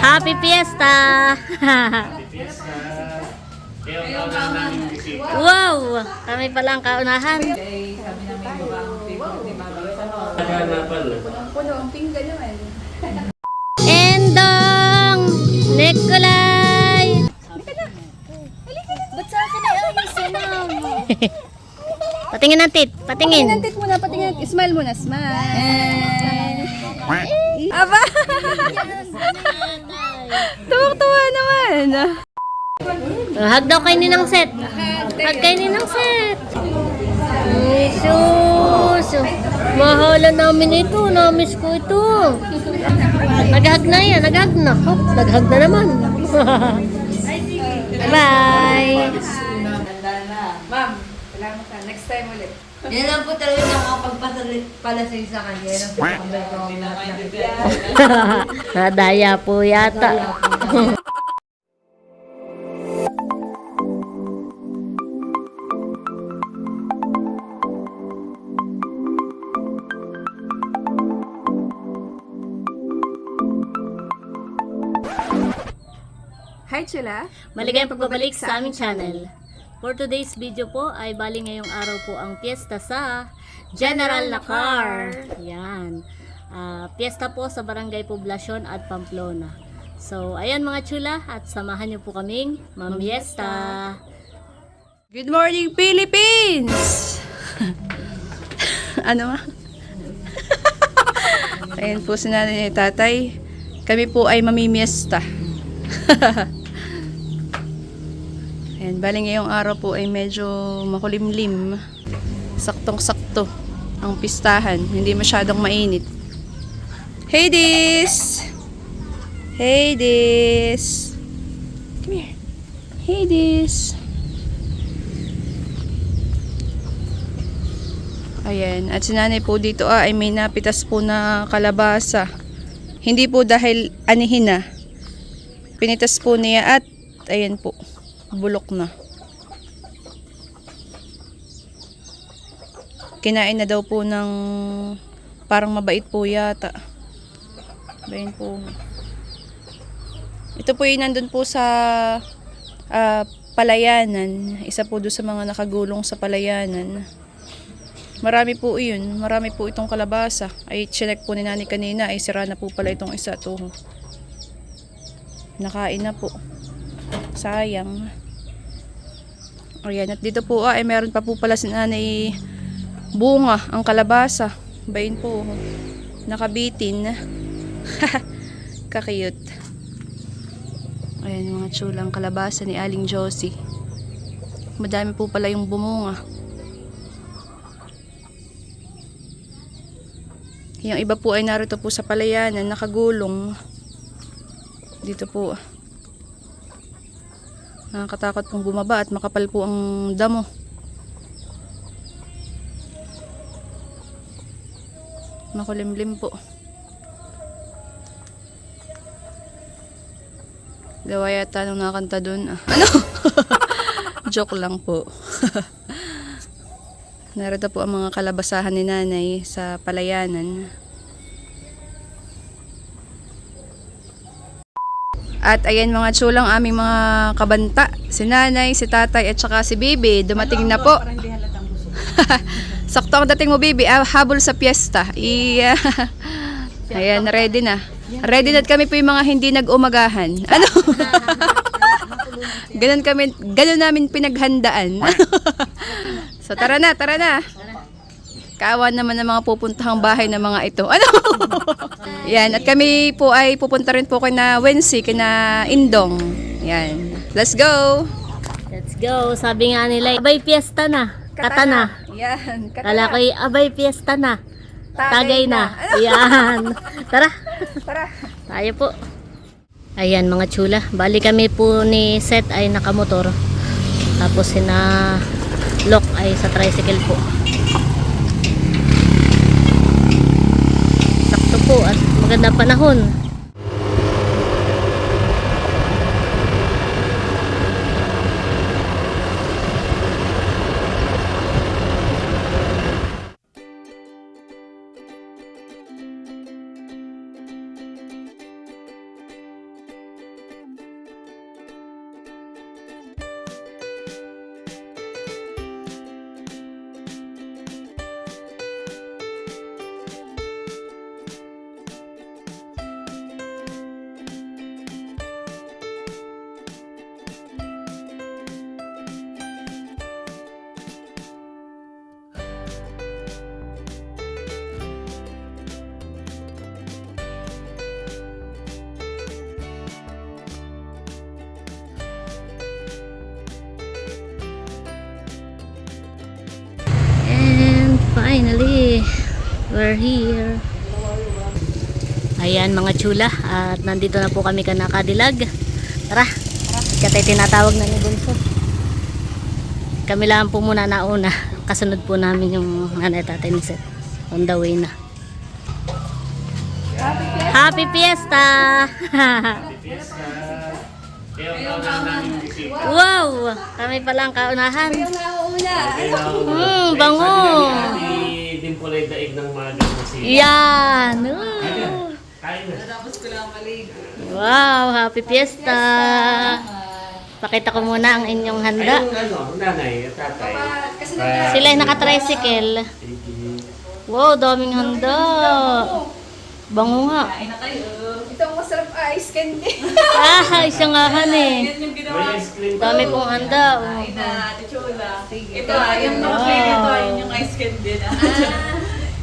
Happy Fiesta! Wow! Kami pala ang kaunahan. Endong! Nikolay! Ba't sa akin ay ayos sinam? Patingin ng tit. Patingin. Patingin muna, patingin. Smile muna, smile. Aba! Tuwang-tuwa naman. Hug daw kay Ninang Set. Hug kay Ninang Set. Ay, sus. Mahala namin ito. Namiss ko ito. Naghag na yan. Naghag na. Oh, naghag na naman. Bye. Ma'am, salamat ka. Next time ulit. Yan lang po talaga nakakapagpasalit sa kanya. Yan lang po Nadaya po yata. Hi, Chula. Maligayang pagbabalik sa aming channel. For today's video po ay bali ngayong araw po ang piyesta sa General Lacar. Yan. Piyesta po sa Barangay Poblacion at Pamplona. So, ayan mga chula at samahan niyo po kaming mamiesta. Good morning, Philippines! Ano ma? Ayan po si nanay ni tatay. Kami po ay mamimiesta. Ayan, bali ngayong araw po ay medyo makulimlim. Saktong-sakto ang pistahan. Hindi masyadong mainit. Hey, Dis! Hey, Dis! Come here. Hey, Dis! Ayan. At si nanay po dito ay may napitas po na kalabasa. Hindi po dahil anihin na. Pinitas po niya at ayan po. Bulok na. Kinain na daw po ng parang mabait po yata. Bayan po. Ito po yung nandun po sa palayanan. Isa po doon sa mga nakagulong sa palayanan. Marami po yun. Marami po itong kalabasa. Ay, chinek po ni nani kanina. Ay, sira na po pala itong isa. Ito. Nakain na po. Sayang. Ayan, at dito po ay meron pa po pala si nanay bunga, ang kalabasa. Bayin po, nakabitin. Kakiyot. Ayan, mga chulang kalabasa ni Aling Josie. Madami po pala yung bumunga. Yung iba po ay narito po sa palayanan, nakagulong. Dito po. Nakakatakot pong bumaba at makapal po ang damo. Makulimlim po. Gawa yata nung nakanta dun. Ano? Joke lang po. Narito po ang mga kalabasahan ni nanay sa palayanan. At ayan mga chulang aming mga kabanta. Si nanay, si tatay at saka si Bibi. Dumating na po. Sakto ang dating mo, Bibi. Habol sa piyesta. Ayan, ready na. Ready na kami po yung mga hindi nag-umagahan. Ano? Ganun namin pinaghandaan. So tara na, tara na. Kaawan naman ng mga pupuntahang bahay ng mga ito. Ano? Yan, at kami po ay pupunta rin po kina Wensi, kina Indong. Yan. Let's go! Let's go. Sabi nga nila, abay piyesta na. Katana. Yan, Kala ko abay piyesta na. Tagay na. Ano? Yan. Tara. Tara. Tayo po. Ayan mga chula. Bali kami po ni Seth ay nakamotor. Tapos sina Lok ay sa tricycle po. Sakto po at maganda panahon. Finally, we're here. Ayan mga chula, at nandito na po kami kanakadilag. Tara, katay tinatawag na ni Bunso. Kami lang po muna nauna. Kasunod po namin yung nanay tatay ni Seth. On the way na. Happy Fiesta! Wow! Kami pala ang kaunahan. Bango! Din po lang daig ng mga ganun Yan! Kain na. Wow! Happy Fiesta! Pakita ko muna ang inyong handa. Nanay at tatay. Sila ay naka-tricycle. Wow, daming handa. Bango nga. Ito ang masarap ice candy. Siya nga eh. May ice cream. Dami pong handa. Oh. Ito, yung plate ito, yun yung ice candy na.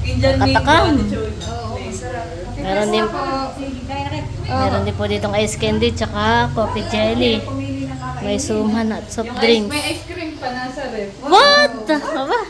Indian Katakam. Oo, sarap. Meron din, meron din po ditong ice candy tsaka coffee jelly. May suman at soft drinks. May ice cream pa nasa ref. What? Aba?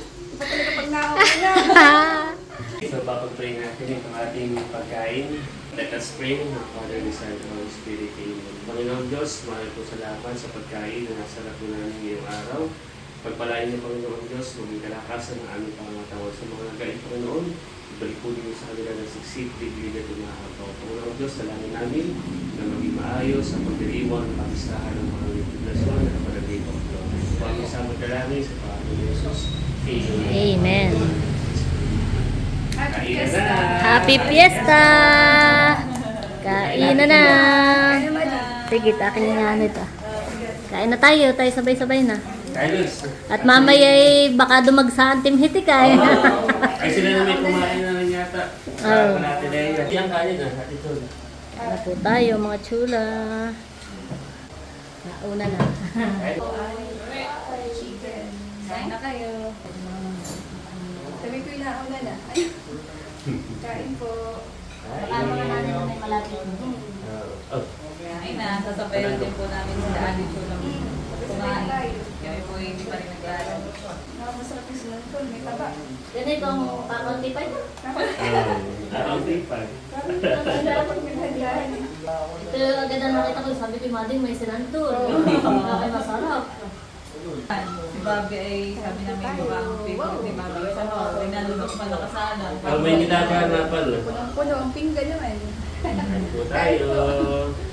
So, papag-pray natin itong ating pagkain. Let us pray ng Father, the Son, and Holy Spirit. Amen. Panginoon Diyos, mahal po salamat sa pagkain na nasarap po namin ngayong araw. Pagpalain ng Panginoon Diyos, maging kalakasan ng aming pangangatawan sa mga nagain, Panginoon. Ibalik po din sa kanila ng siksik, bibili na tumahapaw. Panginoon Diyos, salangin namin na maging maayos ang pagdiriwang ng pakisahan ng mga tribulation at kapalagay po. Po aming samot dalangin sa Panginoon Jesus. Amen. Kain na! Happy Fiesta! Kain na! Sige, akin nga nito. Kain na tayo sabay-sabay na. Carlos! At mamaya ay baka dumagsa ang Team Hitik ay. Ay sila na may kumain na rin yata. Oo. Natin na yun. Iyang kanin na, ito. Kain na po tayo mga chula. Nauna na. Kain na kayo. Sabi ko yung nauna na. Kain po. Baka mga natin na may malapit. Oh. Ay na, sasabayan din po namin sa daan dito lang kumain. Kami po hindi pa rin nag-aaral. Masarap yung sinantol. May taba. Ganito ang pakunti pa ito. Ang tipay. Ito agad ang nakita ko. Sabi ko, Mading, may sinantol. Ay, masarap. Si Bobby ay sabi namin baka ang favorite ni Bobby. Sa mga nalulok malakasanan. May ginaganapan. Puno ang pinggan naman. Ito tayo.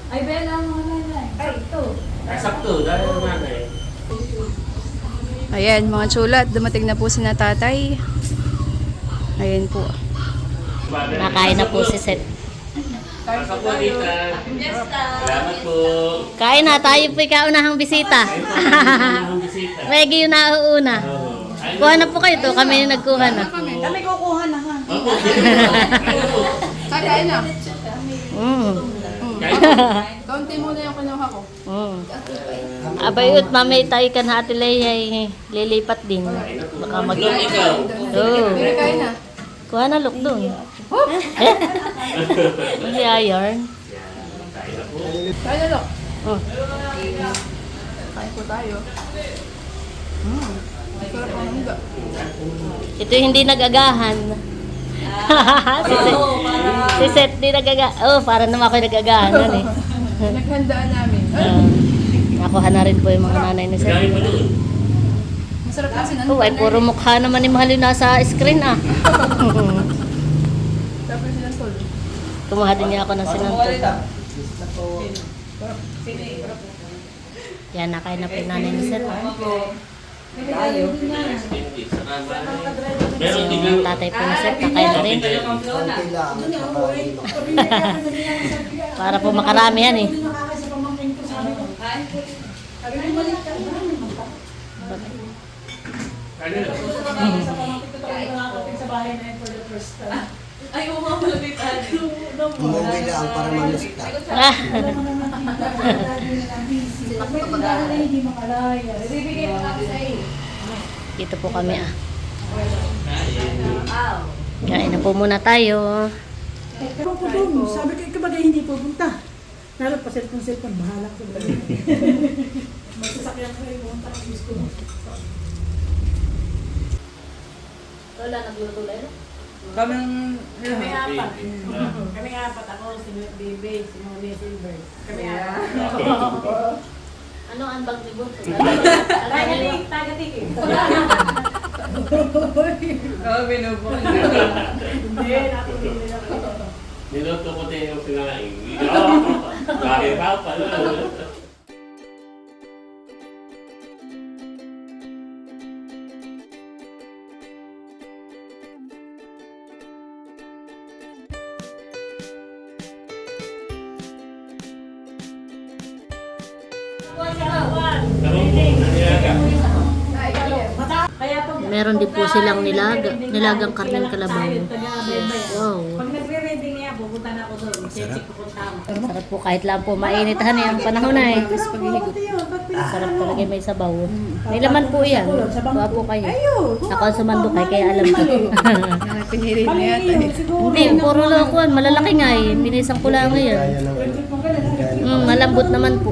Ay, Bella, mga nanay. Ay, ito. Sakto, dahil ang nanay. Ayan, mga chulat. Dumating na po si na tatay. Ayan po. Nakain na po si Seth. Pasok po, tita. Salamat po. Kain na, tayo po ikaunahang bisita. Ang bisita. May yung nauuna. Oo. Kuha na po kayo to, kami yung nagkuha na. Kami kukuha na ha. Opo. Kain po. Kain na. Kain po. Kaunti muna yung kinuha ko. Abay ut, mamay tayo kan Ate Leia ay lilipat din. Baka mag... Look, ikaw. Oo. Kain na. Kuha na look doon. Hindi ayarn. Kain na po. Kain na, Lok. Oh. Kain po tayo. Sarap ang hangga. Ito hindi nag-agahan. Si Seth di nag-agahan. Oh, para naman ako nag-agahan. Eh. Naghandaan namin. Nakuha na rin po yung mga nanay ni Seth. Kain mo doon. Masarap kasi nandun. Oh, ay puro mukha naman ni Mahal yung nasa screen ah. Tapos sinantol. Kumuha din niya ako ng sinantol. Yan, nakain na po yung nanay ni Seth. Tayo. Meron Yung tignan. tatay po ni Seth, nakain na rin. Para po makarami yan eh. Kain na. Ay, umamalabi tayo. Umuwi lang para mamusta. Ah. Dito po kami ah. Kain na po muna tayo. Pero po doon, sabi ko, ikaw bagay hindi pupunta. Lalo pa cellphone, bahala ko sa bagay. Magsasakyan ko yung pumunta ng gusto mo. Lola, nagluto na yun? Kami apat. Kami apat, ako, si Bebe, si Moni, Silver. Kami apat. Ano ang bag ni Bunso? Taga-tiki. Oo, binubukan. Hindi, natuloy nila ko. Niluto ko din yung sinaing. Bakit pa pala? Meron din po silang nilagang karneng kalabaw. Wow. Pag nagre-ready niya, pupunta na ako doon. Check ko kung tama. Sarap po kahit lang po mainit ang panahon na eh. Sarap talaga may sabaw. May laman po yan. Kuha po kayo. Ako ang sumando kaya alam ko. Pinili mo yata. Hindi, puro lokuan. Malalaki nga eh. Pinisang ko lang ngayon. Malambot naman po.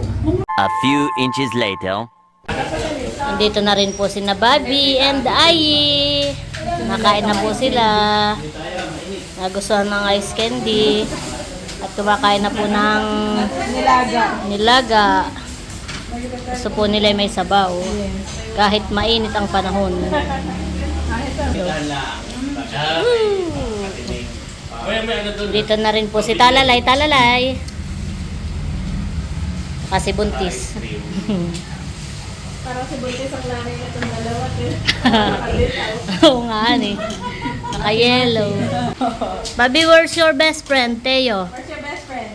A few inches later. Nandito na rin po si na Bobby and Ayi. Nakain na po sila. Nagustuhan ng ice candy. At kumakain na po ng nilaga. Gusto po nila may sabaw. Kahit mainit ang panahon. Dito na rin po si Talalay. Talalay. Kasi buntis. Parang si Buntis ang nanay na itong dalawa. Oo nga eh. Naka-yellow. Bobby, where's your best friend, Teo? Where's your best friend?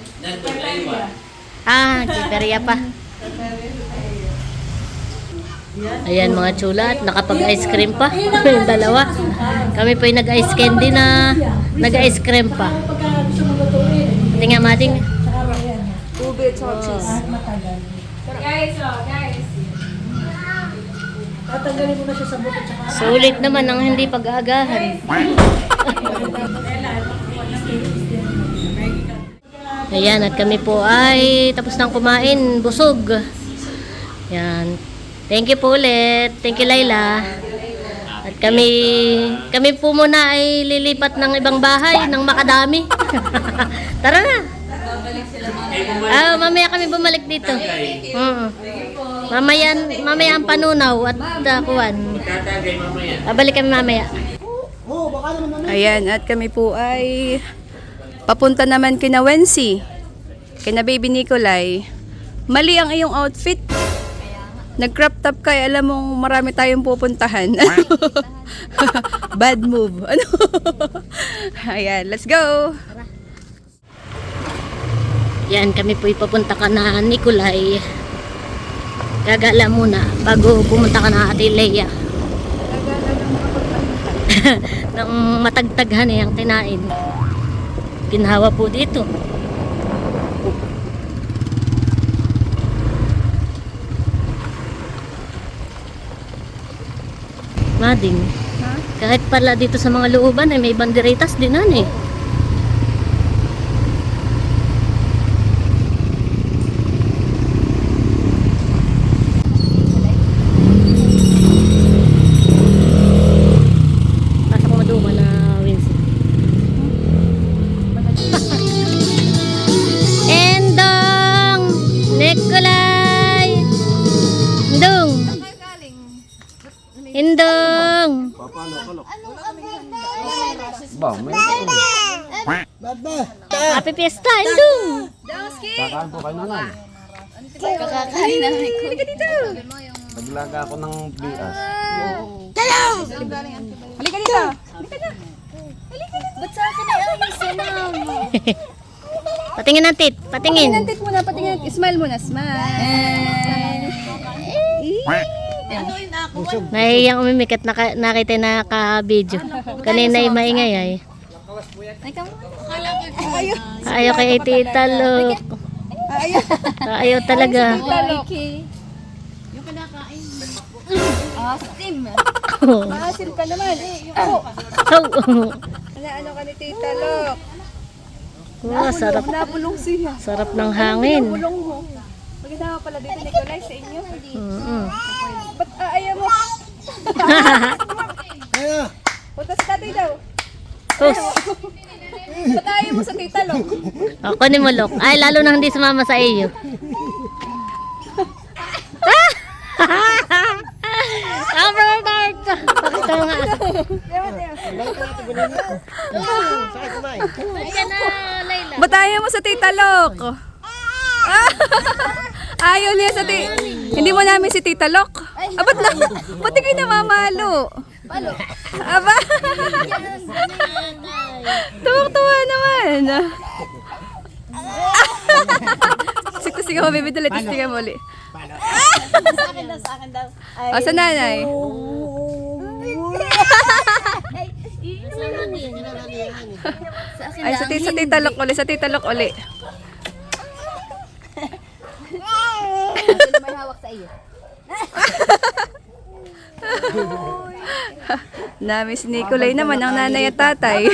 Kiperia pa. Ayan mga chula, at nakapag-ice cream pa. Yung dalawa. Kami po yung nag-ice candy na nag-ice cream pa. Pagka gusto mo lutuin. Tingnan mating. Saka yan. Ube, cheese. Matagal. Guys. Tatanggalin mo na siya sa buto. Tsaka Sulit naman ang hindi pag-aagahan. Ayan, at kami po ay tapos nang kumain, busog. Yan. Thank you po ulit. Thank you, Laila. At kami po muna ay lilipat ng ibang bahay ng makadami. Tara na. Mamaya kami bumalik dito. Mamaya ang panunaw at kuwan. Tatagay mamaya. Babalik kami mamaya. Ayan, at kami po ay papunta naman kina Wency, kina Baby Nicolay. Mali ang iyong outfit. Nag-crop top ka, alam mong marami tayong pupuntahan. Bad move. Ano? Ayan, let's go. Yan, kami po ipapunta ka na Nicolay. Gagala muna bago pumunta ka na Ate Leia. Nang matagtaghan eh ang kinain. Ginhawa po dito. Mading. Kahit pala dito sa mga looban ay may banderitas din eh. Pasok mo doon na Winston. Endong! Nicolay! Endong! Endong! Happy Fiesta, Endong! Kakakain namin ko. Halika dito. Naglaga ako ng bias. Halika dito. Ba't sa akin ay ayusin mo? Patingin ng tit, patingin. Patingin muna, patingin. Smile muna, smile. Nahihiyang umimik at nakita na ka-video. Kanina ay maingay ay. Ayaw kay Tita Lok. Ayaw talaga. Yung kinakain. Steam. Maasil ka naman. Ano ka ni Tita Lok? Wow, sarap. Nabulong siya. Sarap ng hangin. Bulong mo. Magkasama pala dito, Nicolay, sa inyo. Mm-mm. Ba't ayaw mo? Punta sa tatay daw. Tus. Patayin mo sa tita Lok. O, kunin mo, Lok. Ay, lalo na hindi sumama sa iyo. Pakita mo nga. Ayan na, Layla. Patayin mo sa tita Lok. Ayaw niya sa tita. Hindi mo namin si tita Lok. Ba't na? Ba't di kayo namamalo? Palo. Aba? Tuwang-tuwa naman. Siksikan mo, baby. Dali, siksikan mo ulit. Sa akin daw. O, sa nanay. Sa akin Ay, sa tita Lok uli. Sa tita Lok uli. Sino may hawak sa iyo? Nami si Nicolay naman, ang nanay at tatay.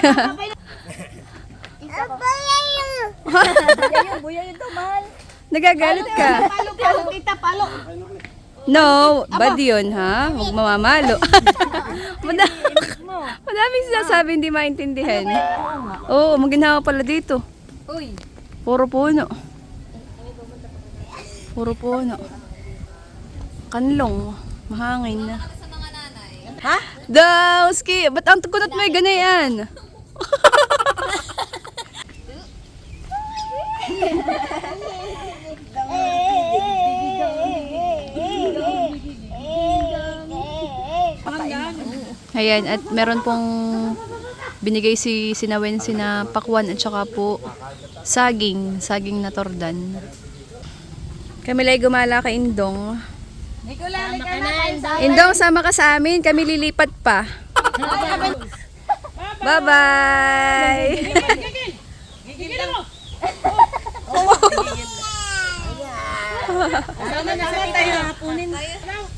Buya yun to, mahal. Nagagalit ka. Palo, tita, palo. No, bad yun, ha? Huwag mamamalo. Madaming sinasabi hindi maintindihan. Oo, maginhawa pala dito. Uy. Puro puno. Puro puno. Kanlong. Mahangin na. Ha? Dawski! Ba't ang kunot mo ay ganayan? Ayan, at meron pong binigay si Sinawen sina pakwan at saka po saging na tordan. Kami lay gumala kay Indong. Indong, sama ka sa amin. Kami lilipat pa. Bye-bye!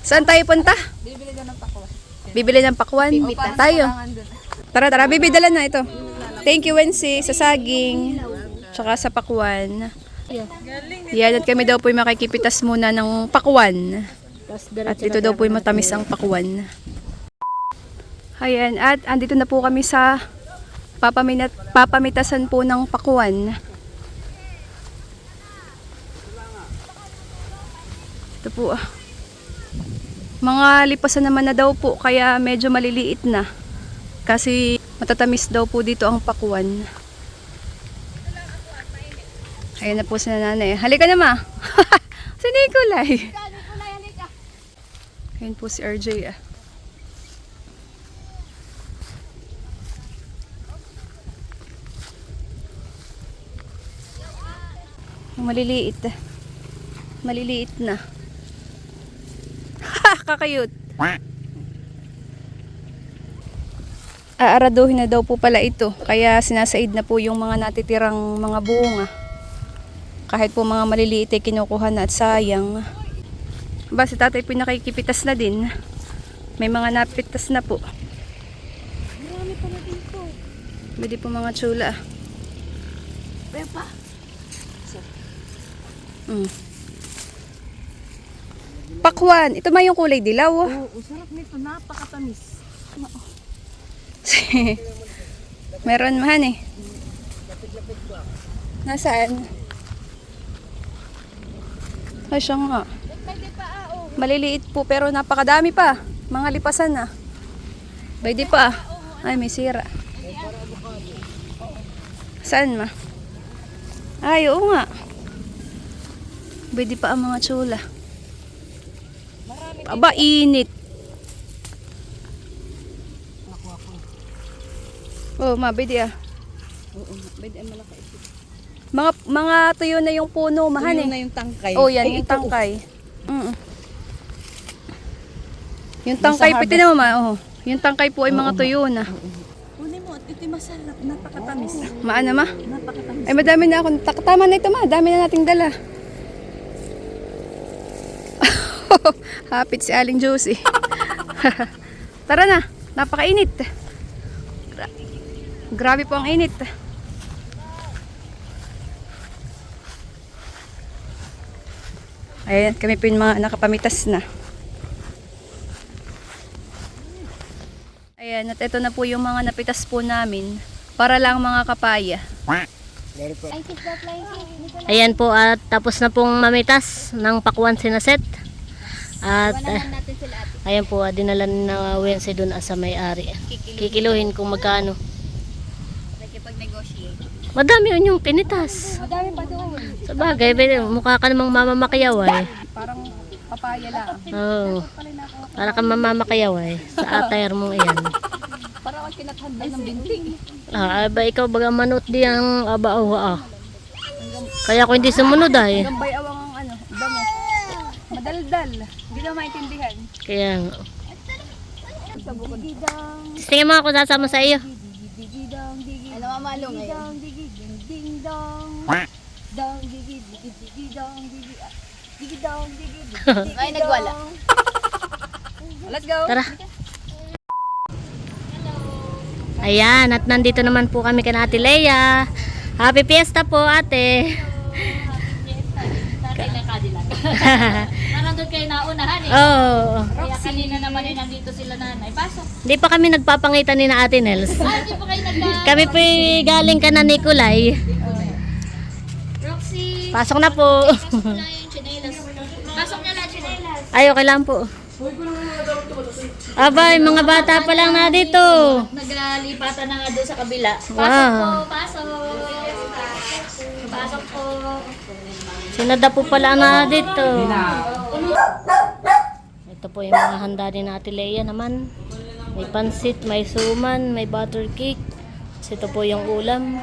Saan tayo punta? Bibili ng pakwan. Tayo. Tara, bibidala na ito. Thank you, Wensi, sa saging, tsaka sa pakwan. Yan, at kami daw po makikipitas muna ng pakwan. At ito daw po matamis ang pakwan. Ayan, at andito na po kami sa papamitasan po ng pakwan. Ito po. Mga lipasan naman na daw po, kaya medyo maliliit na. Kasi matatamis daw po dito ang pakwan. Ayan na po si nanay. Halika na, ma. Si Nicolay. Ayan po si RJ. Maliliit. Maliliit na. Kakayut. Aaraduhin na daw po pala ito. Kaya sinasaid na po yung mga natitirang mga bunga. Kahit po mga maliliit ay kinukuha na at sayang. Ba, si tatay po nakikipitas na din. May mga napitas na po. Marami pala dito. Pwede po mga tsula. Pepa. Pakwan. Ito ba yung kulay dilaw? Oo, sarap nito. Napakatamis. Meron man eh. Nasaan? Ay, siya nga. Maliliit po pero napakadami pa. Mga lipasan na. Pwede pa. Ay, may sira. Saan ma? Ay, oo nga. Pwede pa ang mga tsula. Aba, init. Oh, ma, pwede ah. Oo, pwede ang malaki. Mga tuyo na yung puno, mahan eh. na yung tangkay. Oh, yan, Ay, yung ito, tangkay. Yung tangkay, pwede na ma. Oh. Yung tangkay po ay mga tuyo na. Kunin mo at ito masarap. Napakatamis. Maana ma? Napakatamis. Ay, madami na ako. Tama na ito ma. Dami na nating dala. Hapit si Aling Josie. Tara na. Napakainit. Grabe po ang init. Ayan, kami po yung mga nakapamitas na. Ayan. Ayan, at ito na po yung mga napitas po namin. Para lang mga kapaya. Ayan po, at tapos na pong mamitas ng pakwan sinaset. At ayan po, dinala na Wensi dun sa may-ari. Kikiluhin kung magkano. Madami yun yung pinitas. Madami pa doon. Sa bagay, mukha ka namang mamamakiyaw eh. Parang papaya lang. Oo. Para kang mamamakiyaw eh. Sa attire mo yan. Parang ako kinathanday ng binti. Aba, ikaw baga manot di ang aba. Kaya ako hindi sumunod eh. Gambay awang ang damo. Madaldal. Hindi na maintindihan. Kaya nga. Tingnan mo ako sasama sa iyo. Ano mamalo ngayon? Ay, nagwala. Let's go. Tara. Ayan, at nandito naman po kami kay Ate Leia. Happy Fiesta po, ate. Nandun kayo naunahan eh. Oo. Kaya kanina naman eh, nandito sila nanay. Pasok. Hindi pa kami nagpapangitan ni na Ate Nels. Hindi pa kayo Kami po galing ka na Nicolay. Roxy. Pasok na po. Wala yung chinelas. Pasok niya lang chinelas. Ay, okay lang po. Aba, yung mga bata pa lang na dito. Naglipatan na nga doon sa kabila. Pasok Wow. po, pasok. Pasok po. Sinada po pala na dito. Ito po yung mga handa din natin Leia naman. May pansit, may suman, may butter cake. Ito po yung ulam.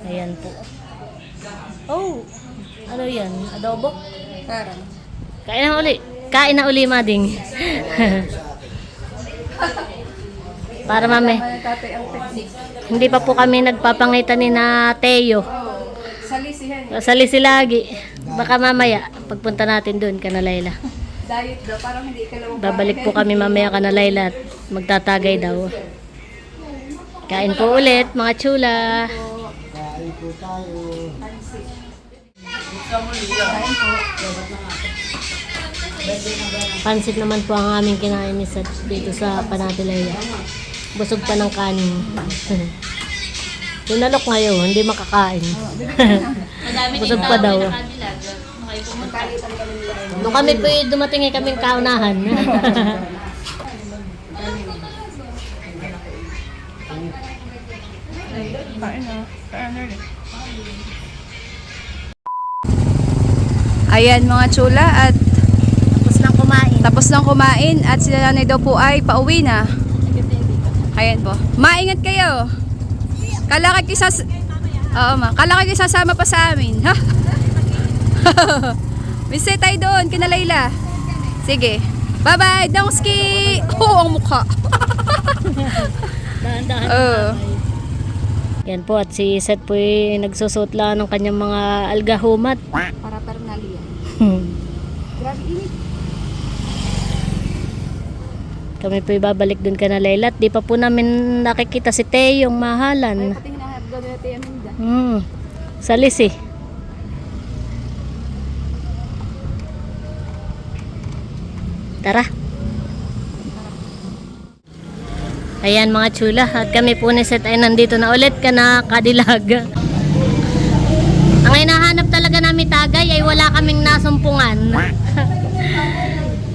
Ayan po. Oh, ano yan? Adobo? Parang. Kain na uli. Kain na uli, mading. Para mami. Tatay ang technique. Hindi pa po kami nagpapangitan ni na Teo. Salisihan. Salisi lagi. Baka mamaya, pagpunta natin doon, Kanalayla. Diet daw. Parang hindi ka lang. Babalik po kami mamaya Kanalayla at magtatagay daw. Kain po ulit, mga chula. Kain po tayo. Pansit naman po ang aming kinain ni Seth dito sa Panatilayla. Busog pa ng kanin. Tinalok ngayon, hindi makakain. Busog pa daw. Nung kami po dumating ay kaming kaunahan. Ayan mga chula at Tapos nang kumain. tapos lang kumain at sila nanay daw po ay pauwi na. Ayan po. Maingat kayo. Kalaki kayo Oo ma. Kalaki kayo sasama pa sa amin. Ha? Misay tayo doon, kina Layla. Sige. Bye-bye, Dongski! Oh, ang mukha. Dahan-dahan. Yan po at si Seth po ay nagsusot lang ng kanyang mga algahumat. Para pernalia. Grabe init. Kami po babalik dun ka na Layla at di pa po namin nakikita si Teo yung mahalan. Pati hinahab daw na tayo Aminda. Salis eh. Tara. Ayan mga chula at kami po ni Seth ay nandito na ulit ka na Kadilag. Ang hinahanap talaga namin tagay ay wala kaming nasumpungan.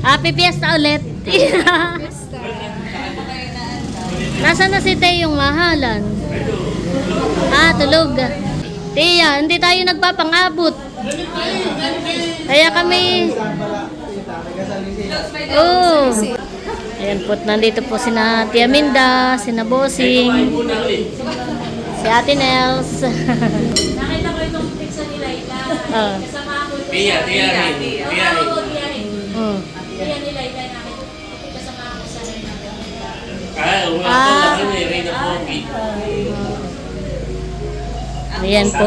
Happy Fiesta ulit. Nasaan na si Teo yung mahalan? Tulog. Tia, hindi tayo nagpapangabot. Kaya kami... Oh. Ayan po, nandito po sina Tia Minda, sina Bossing, si Ate Nels. Nakita ko itong pizza ni Layla. Kasama ako. Tia rin. Tia ni Layla namin. Kasama ako sa Layla. Laki na Reyna Pogi. Ayan po.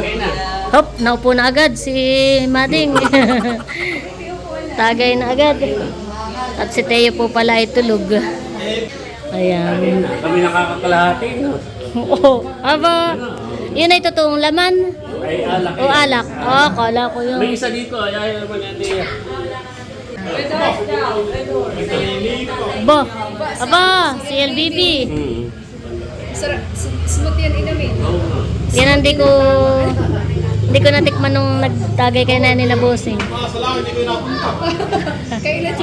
Hop, naupo na agad si Mading. Tagay na agad. At si Teo po pala ay tulog. Ayan. Kami nakakakalahati, no? Oo. Aba, yun ay totoong laman. Ay, alak. O alak. Kala ko yun. May isa dito, ayaw naman yan niya. Bo, aba, si LBB. Smooth yan inamin. Yan hindi ko natikman nung nagtagay kay Nani na bossing. Kailan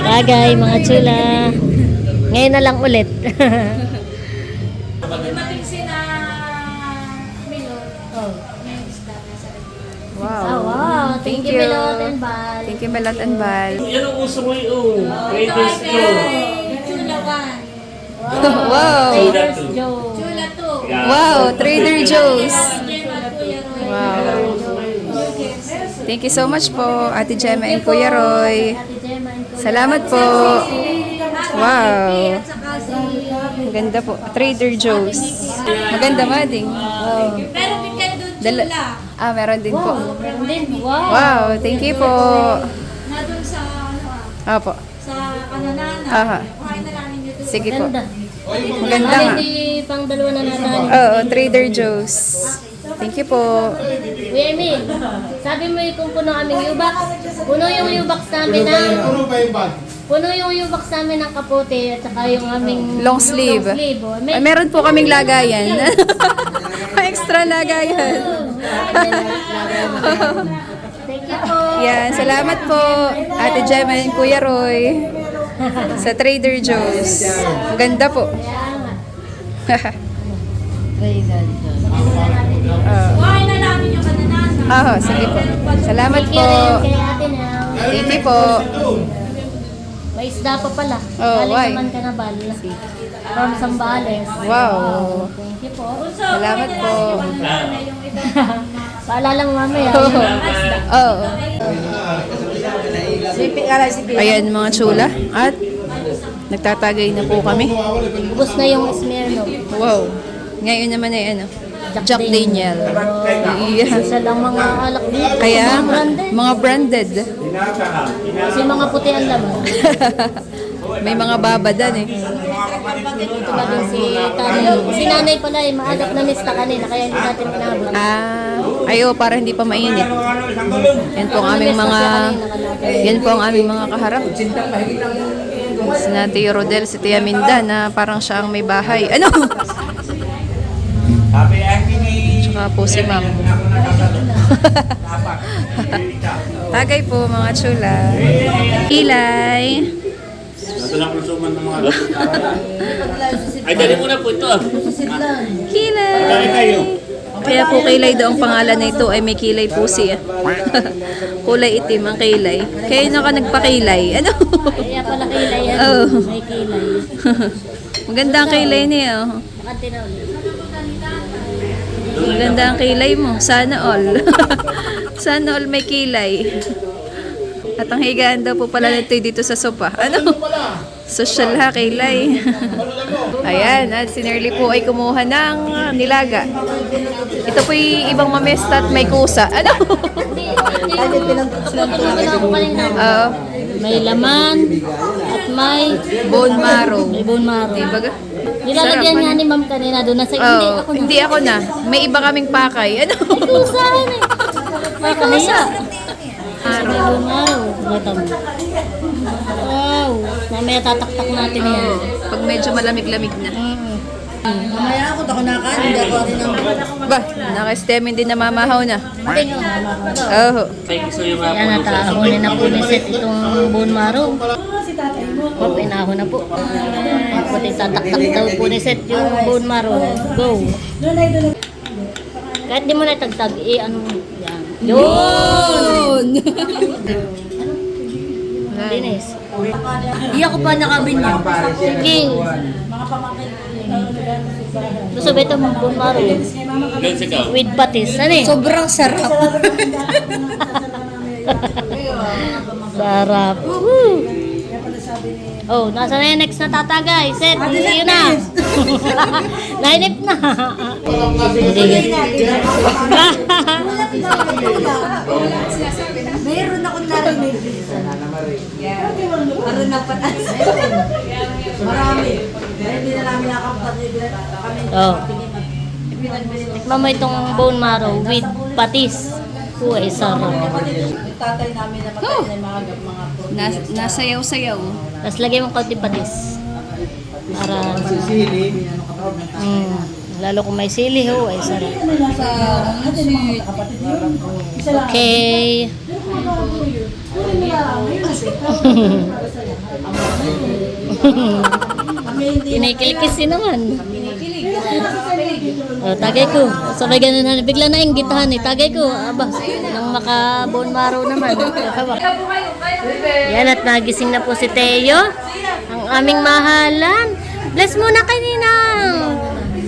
Tagay, mga chula. Ngayon na lang ulit. Dumating si na Milo. Oh. May isda na sa Oh, wow. Thank you, Melot and Bal. Thank you, Melot and Bal. Yan ang uso ngayon. Greatest Joe. Chulawan. Wow! Traders Joe. Chula to. Wow, Trader Joe's. Gemma at Kuya Roy. Wow. Thank you so much po, Ate Gemma and Kuya Roy. Ate Gemma and Kuya. Salamat po. Wow. At saka si... Ang ganda po. Trader Joe's. Maganda, Mading. Pero bigay doon Dala- chula. meron din po. Meron din. Wow. Wow, thank you po. Na doon sa ano Opo. sa kananana. Aha. Kuhain na namin dito. Sige po. Ganda. Maganda nga. Hindi pang dalawa na natin. Oo, Trader Joe's. Thank you po. Kuya Emil, sabi mo kung puno aming U-box. Puno yung U-box namin ng... Puno yung U-box namin ng kapote at saka yung aming... Long sleeve. Oh. Ay, meron po kaming lagayan. May extra lagayan. Thank you po. Yan, salamat po, Ate Gemma and Kuya Roy. Sa Trader Joe's. Ang ganda po. Kuhain na namin yung kananana. Sige po. Salamat Thank you po. rin kay Ate Nel. Thank you po. May isda pa pala. Oh, Galing why? naman ka na bal. From Zambales. Wow. Thank you po. Salamat po. Paalala mo mamaya. Oo. Ayan mga chula. At nagtatagay na po kami. Ubus na yung Smirnoff. Wow. Ngayon naman ay ano, Jack Daniel. Yeah. Isa lang mga alak dito. Kaya Mga branded. mga branded. Kasi mga puti ang laman. May mga babadan eh. Ito ba din si Tanay? Si Nanay pala eh, maadap na mista kanina kaya hindi natin pinabot. Ayo para hindi pa mainit. Yan po ang aming mga yan po ang aming mga kaharap. Si Nati Rodel, si Tia Minda na parang siya ang may bahay. Ano? Tsaka po si Ma'am. Tagay po mga chula. Ilay. Ay, dali mo na po ito. Kilay. Kaya po kilay daw ang pangalan na ito ay may kilay po siya. Kulay itim ang kilay. Kaya naka nagpakilay. Ano? Kaya pala kilay yan. Oh. May kilay. Maganda ang kilay niya. Oh. Bakante na ulit. Maganda ang kilay mo. Sana all. Sana all may kilay. At ang higaan daw po pala nito dito sa sopa. Ano? Social ha, kilay. Ayan, at si Nerly po ay kumuha ng nilaga. Ito po yung ibang mamesta at may kusa. Ano? Oo. May laman at may Bone marrow. may bone marrow. Baga? Nilalagyan Sarap, nga ni Ma'am kanina doon. Nasa hindi Oo, ako na. hindi ako na. May iba kaming pakay. Ano? Kusahan eh. May kusa. May bone marrow. Ito mo. Wow. Mamaya tataktak natin yan. Pag medyo malamig-lamig na. Mamaya ako nakain, hindi ako rin ang... Ba, naka-stemin din na mamahaw na. Tingnan mo. Oo. Thank you so much. Yan, natahunin na po ni Seth itong bone marrow. Oh, pinahon na po. Pati tataktak daw po ni Seth yung bone marrow. Go. Kahit di mo na tagtag, ano mo. Yan. Yun! Dinis. Hindi ako pa nakabinyo. Sige. Gusto ba itong bone marrow? Let's go. With patis. Ano eh? Sobrang sarap. Sarap. Woo! Oh, nasa na yung next na tatagay? Set, yun na. Nainip na. Mayroon akong narinig. Meron na patas. Marami. Hindi na namin nakapatid. Oh. Tikman mo itong bone marrow with patis. Uy, sarap. Yung tatay namin na matay na mga Nasayaw-sayaw. Tapos lagay mo konti patis. Para, lalo kung may sili, ay sarap. Okay. Kinikilkis naman. Tagay ko. Sabay ganun na. Bigla na inggitahan eh. Tagay ko. Aba, nang maka-bone marrow naman. Hawak. Yan at nagising na po si Teo. Ang aming mahalan. Bless muna kay Ninang.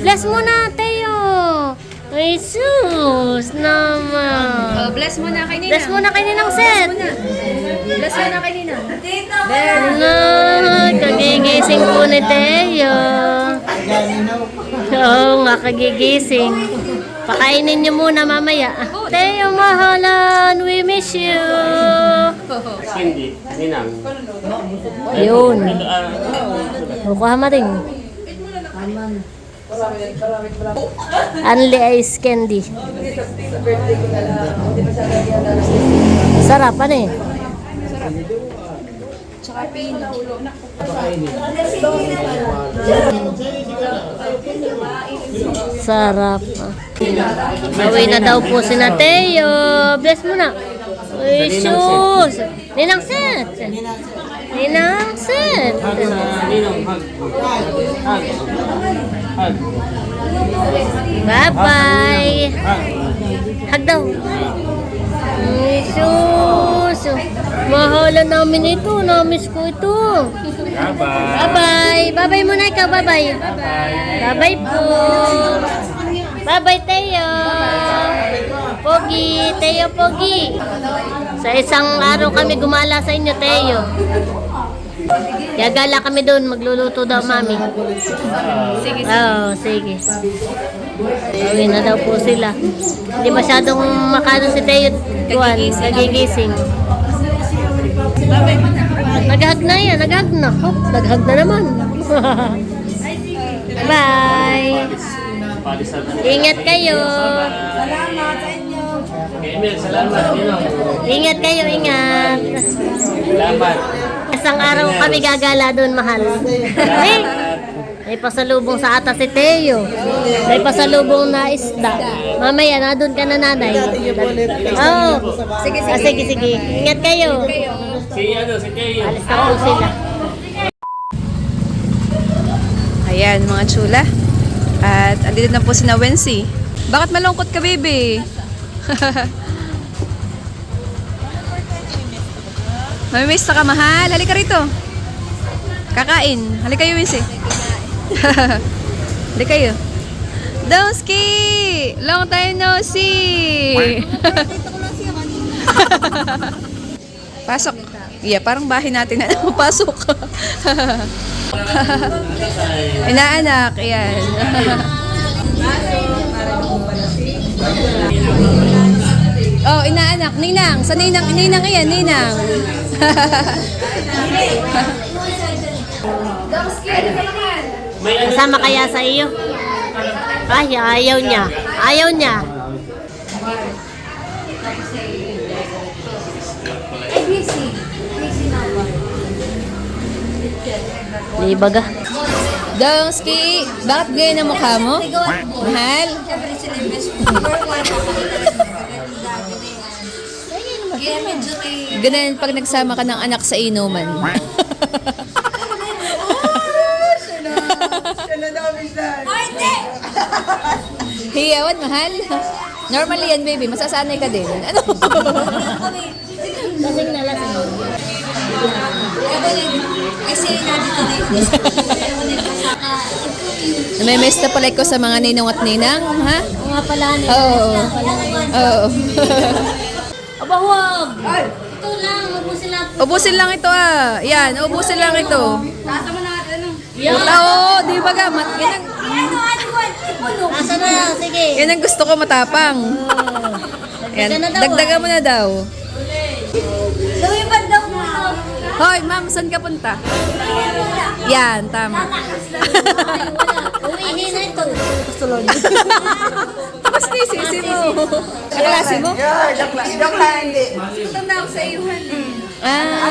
Bless muna, Teo. Ay, sus naman. Bless mo na kay Ninang. Bless muna kay Ninang Seth. Bless mo na kay Ninang. Kagigising po ni Teo. Oo nga, kagigising. Pakainin niyo muna mamaya. Teo, mahalan, we miss you. Hindi, Ninang. Yun. Kuha mo rin. Only ice candy. Sarap, ano eh? Sarap. Bawi na daw po si Nateo. Bless mo na. Uy, sus. Ninang Seth. Ninang Seth. Ninang, hug. Hug. Hug. Bye-bye. Hug daw. Uy, sus. Mahala namin ito. Namiss ko ito. Bye-bye. Bye-bye. Bye-bye muna ikaw. Bye-bye. Bye-bye po. Bye-bye, Teo. Pogi. Teo, Pogi. Sa isang araw kami gumala sa inyo, Teo. Gagala kami doon. Magluluto daw, Mami. Sige, sige. Oo, sige. Uwi na daw po sila. Hindi masyadong makano si Teo. Nagigising. Naghag na yan. Naghag na. Oh, naghag na naman. Bye. Ingat kayo. Salamat sa inyo. Emil, salamat. Ninang. Ingat kayo, ingat. Salamat. Isang araw kami gagala doon, mahal. May pasalubong sa ata si Teo. May pasalubong na isda. Mamaya, na doon ka na, nanay. Oo. Sige, sige. Sige, sige. Ingat kayo. Si Teo. Alis na po sila. Ayan, mga chula. At andito na po si Wency. Bakit malungkot ka, baby? Mamimiss ka, mahal. Halika rito. Kakain. Halika kayo, Wency. Halika kayo. Donsky! Long time no see! Pasok. Yeah, parang bahay natin na pasok. Inaanak, yan. Oh, inaanak, Ninang. Sa Ninang yan, Ninang. Kasama kaya sa iyo? Ay, ayaw niya. Ayaw niya. Di baga. Donsky, bakit ganyan ang mukha mo? Mahal? Ganyan pag nagsama ka ng anak sa inuman. Hiyawan, mahal. Normally yan, baby. Masasanay ka din. Ano? Lasing na lasing. Namimiss na pala ko sa mga ninong at ninang, ha? Oo nga pala. Oo. Oo. Aba, huwag. Ito lang. Ubusin lang. Ubusin lang ito, ah. Yan, ubusin lang ito. Puta, oh, di ba gamat? Asa na. Sige. Yan ang gusto ko, matapang. Yan, dagdagan mo na daw. Lumipad daw mo. Hoy, ma'am, saan ka punta? Yan, tama. Uwi na ito. Tapos na yung sisi mo. Kaklase mo? Joke lang, hindi.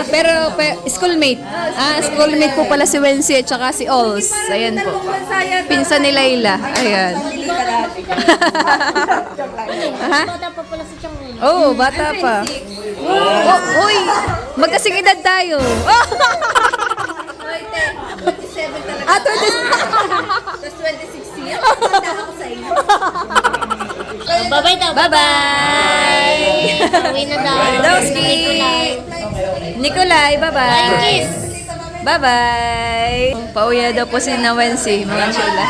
Pero schoolmate. Schoolmate po pala si Wency at saka si Ols. Ayan po. Pinsan ni Layla. Ayan. Ha? Bata pa pala si Chang ngayon. Oo, bata pa. Oh, uy, magkasing edad tayo. Oh. 27 talaga. 27. Tapos 26 years. Tanda ako sa iyo. Bye-bye daw. Bye-bye. Uwi na daw. Dowski. Nikolay, bye-bye. Kiss. Bye-bye. Pauwi na daw po si Wency, mga chula.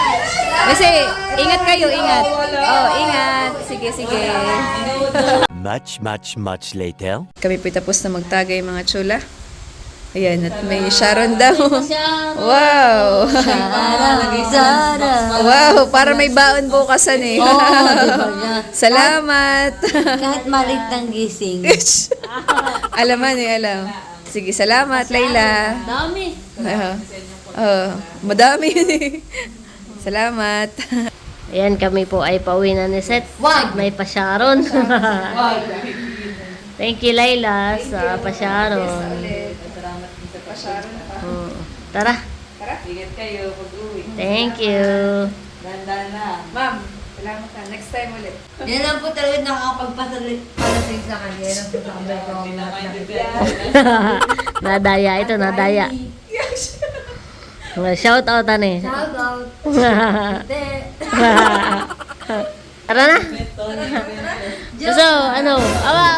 Kasi, ingat kayo, ingat. Oh, ingat. Sige, sige. Much later. Kami po tapos na magtagay, mga chula. Ayan, at may Sharon daw. Wow! Wow, para may baon bukasan eh. Salamat! Kahit malit ng gising. Alaman eh, alam. Sige, salamat, Layla. Dami. Madami yun eh. Salamat. Ayan, kami po ay pauwi na ni Seth. May pasyaron. Thank you, Layla, sa pasyaron. Tara. Ingat kayo pag-uwi. Thank you. Ganda na. Ma'am, salamat ka. Next time ulit. Yan lang po talaga nakakapagpasalating sa kanya. Yan ang po tambay ko. Nadaya ito, nadaya. Shout out ani. Shout out. Tara na. So, ano?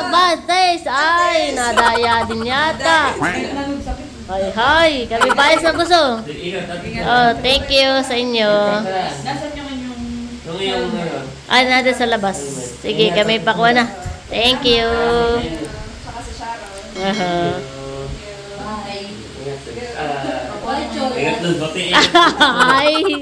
Bates! Ay, nadaya din yata. Hi, kami paes na puso. Oh, thank you sa inyo. Yung ngayon. Ay, nada sa labas. Sige, kami pakuha na. Thank you. Ingat doon, bati. Ay.